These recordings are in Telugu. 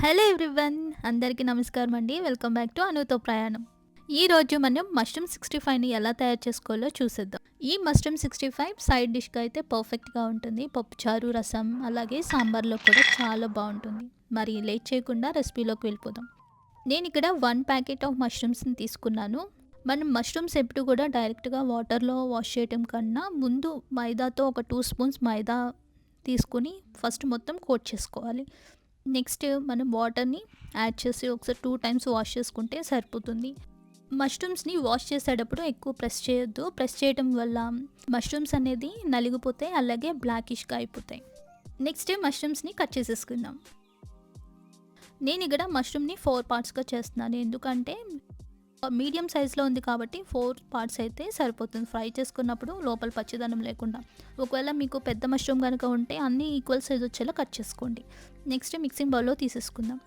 హలో ఎవ్రీవన్, అందరికీ నమస్కారం అండి. వెల్కమ్ బ్యాక్ టు అనుతో ప్రయాణం. ఈరోజు మనం మష్రూమ్ 65ని ఎలా తయారు చేసుకోవాలో చూసేద్దాం. ఈ మష్రూమ్ 65 సైడ్ డిష్గా అయితే పర్ఫెక్ట్గా ఉంటుంది. పప్పుచారు, రసం అలాగే సాంబార్లో కూడా చాలా బాగుంటుంది. మరి లేట్ చేయకుండా రెసిపీలోకి వెళ్ళిపోదాం. నేను ఇక్కడ 1 ప్యాకెట్ ఆఫ్ మష్రూమ్స్ని తీసుకున్నాను. మనం మష్రూమ్స్ ఎప్పుడు కూడా డైరెక్ట్గా వాటర్లో వాష్ చేయడం కన్నా ముందు మైదాతో ఒక 2 స్పూన్స్ మైదా తీసుకుని ఫస్ట్ మొత్తం కోట్ చేసుకోవాలి. నెక్స్ట్ మనం వాటర్ని యాడ్ చేసి ఒకసారి 2 టైమ్స్ వాష్ చేసుకుంటే సరిపోతుంది. మష్రూమ్స్ని వాష్ చేసేటప్పుడు ఎక్కువ ప్రెస్ చేయొద్దు. ప్రెస్ చేయడం వల్ల మష్రూమ్స్ అనేది నలిగిపోతాయి, అలాగే బ్లాకిష్గా అయిపోతాయి. నెక్స్ట్ మష్రూమ్స్ని కట్ చేసేసుకుందాం. నేను ఇక్కడ మష్రూమ్ని 4 పార్ట్స్గా చేస్తున్నాను. ఎందుకంటే మీడియం సైజులో ఉంది కాబట్టి 4 పార్ట్స్ అయితే సరిపోతుంది ఫ్రై చేసుకున్నప్పుడు లోపల పచ్చిదనం లేకుండా. ఒకవేళ మీకు పెద్ద మష్రూమ్ కనుక ఉంటే అన్నీ ఈక్వల్ సైజ్ వచ్చేలా కట్ చేసుకోండి. నెక్స్ట్ మిక్సింగ్ బౌల్లో తీసేసుకుందాం.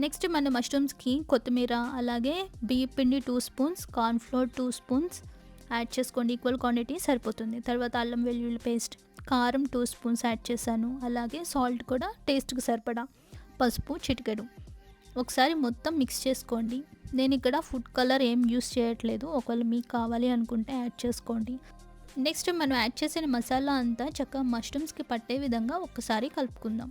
నెక్స్ట్ మన మష్రూమ్స్కి కొత్తిమీర అలాగే బియ్యం పిండి 2 స్పూన్స్, కార్న్ఫ్లోర్ 2 స్పూన్స్ యాడ్ చేసుకోండి. ఈక్వల్ క్వాంటిటీ సరిపోతుంది. తర్వాత అల్లం వెల్లుల్లి పేస్ట్, కారం 2 స్పూన్స్ యాడ్ చేశాను. అలాగే సాల్ట్ కూడా టేస్ట్కి సరిపడా, పసుపు చిటికెడు. ఒకసారి మొత్తం మిక్స్ చేసుకోండి. నేను ఇక్కడ ఫుడ్ కలర్ ఏం యూస్ చేయట్లేదు. ఒకవేళ మీకు కావాలి అనుకుంటే యాడ్ చేసుకోండి. నెక్స్ట్ మనం యాడ్ చేసిన మసాలా అంతా చక్కగా మష్రూమ్స్కి పట్టే విధంగా ఒక్కసారి కలుపుకుందాం.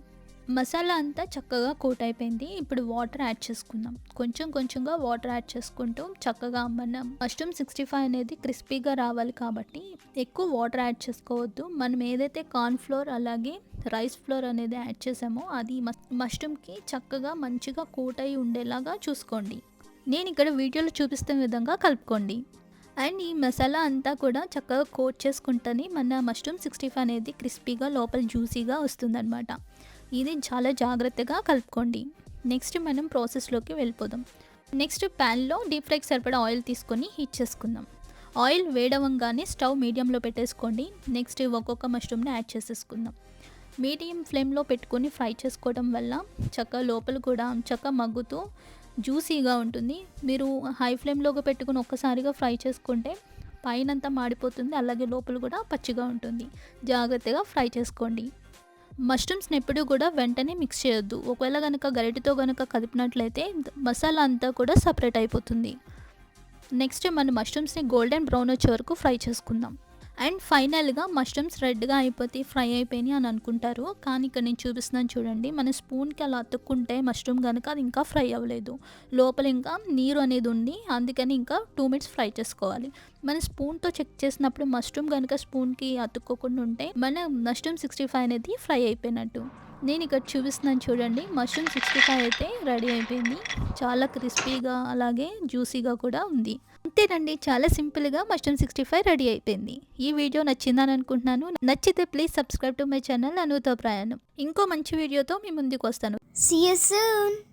మసాలా అంతా చక్కగా కోట్ అయిపోయింది. ఇప్పుడు వాటర్ యాడ్ చేసుకుందాం. కొంచెం కొంచెంగా వాటర్ యాడ్ చేసుకుంటూ చక్కగా మన మష్రూమ్ 65 అనేది క్రిస్పీగా రావాలి కాబట్టి ఎక్కువ వాటర్ యాడ్ చేసుకోవద్దు. మనం ఏదైతే కార్న్ ఫ్లోర్ అలాగే రైస్ ఫ్లోర్ అనేది యాడ్ చేసామో అది మష్రూమ్కి చక్కగా మంచిగా కోట్ అయి ఉండేలాగా చూసుకోండి. నేను ఇక్కడ వీడియోలో చూపిస్తున్న విధంగా కలుపుకోండి. అండ్ ఈ మసాలా అంతా కూడా చక్కగా కోట్ చేసుకుంటేనే మన మష్రూమ్ 65 అనేది క్రిస్పీగా లోపల జ్యూసీగా వస్తుందన్నమాట. ఇది చాలా జాగ్రత్తగా కలుపుకోండి. నెక్స్ట్ మనం ప్రాసెస్లోకి వెళ్ళిపోదాం. నెక్స్ట్ ప్యాన్లో డీప్ ఫ్రైకి సరిపడా ఆయిల్ తీసుకొని హీట్ చేసుకుందాం. ఆయిల్ వేడవంగానే స్టవ్ మీడియంలో పెట్టేసుకోండి. నెక్స్ట్ ఒక్కొక్క మష్రూమ్ని యాడ్ చేసేసుకుందాం. మీడియం ఫ్లేమ్లో పెట్టుకొని ఫ్రై చేసుకోవడం వల్ల చక్కగా లోపల కూడా చక్కగా మగ్గుతూ జ్యూసీగా ఉంటుంది. మీరు హై ఫ్లేమ్లోకి పెట్టుకుని ఒక్కసారిగా ఫ్రై చేసుకుంటే పైనంతా మాడిపోతుంది, అలాగే లోపల కూడా పచ్చిగా ఉంటుంది. జాగ్రత్తగా ఫ్రై చేసుకోండి. మష్రూమ్స్ని ఎప్పుడూ కూడా వెంటనే మిక్స్ చేయొద్దు. ఒకవేళ కనుక గరిటెతో కనుక కదిపినట్లయితే మసాలా అంతా కూడా సపరేట్ అయిపోతుంది. నెక్స్ట్ మన మష్రూమ్స్ని గోల్డెన్ బ్రౌన్ వచ్చే వరకు ఫ్రై చేసుకుందాం. అండ్ ఫైనల్గా మష్రూమ్స్ రెడ్గా అయిపోతే ఫ్రై అయిపోయినాయి అని అనుకుంటారు, కానీ ఇక్కడ నేను చూపిస్తున్నాను చూడండి. మన స్పూన్కి అలా అతుక్కుంటే మష్రూమ్ కనుక అది ఇంకా ఫ్రై అవ్వలేదు, లోపల ఇంకా నీరు అనేది ఉంది. అందుకని ఇంకా 2 మినిట్స్ ఫ్రై చేసుకోవాలి. మన స్పూన్తో చెక్ చేసినప్పుడు మష్రూమ్ కనుక స్పూన్కి అతుక్కోకుండా ఉంటే మన మష్రూమ్ 65 అనేది ఫ్రై అయిపోయినట్టు. నేను ఇక్కడ చూపిస్తున్నాను చూడండి. మష్రూమ్ 65 అయితే రెడీ అయిపోయింది. చాలా క్రిస్పీగా అలాగే జ్యూసీగా కూడా ఉంది. అంతేనండి, చాలా సింపుల్గా మష్రూమ్ 65 రెడీ అయిపోయింది. ఈ వీడియో నచ్చిందని అనుకుంటున్నాను. నచ్చితే please subscribe to my channel అనుతో ప్రయాణం. ఇంకో మంచి వీడియోతో మీ ముందుకు వస్తాను. See you soon.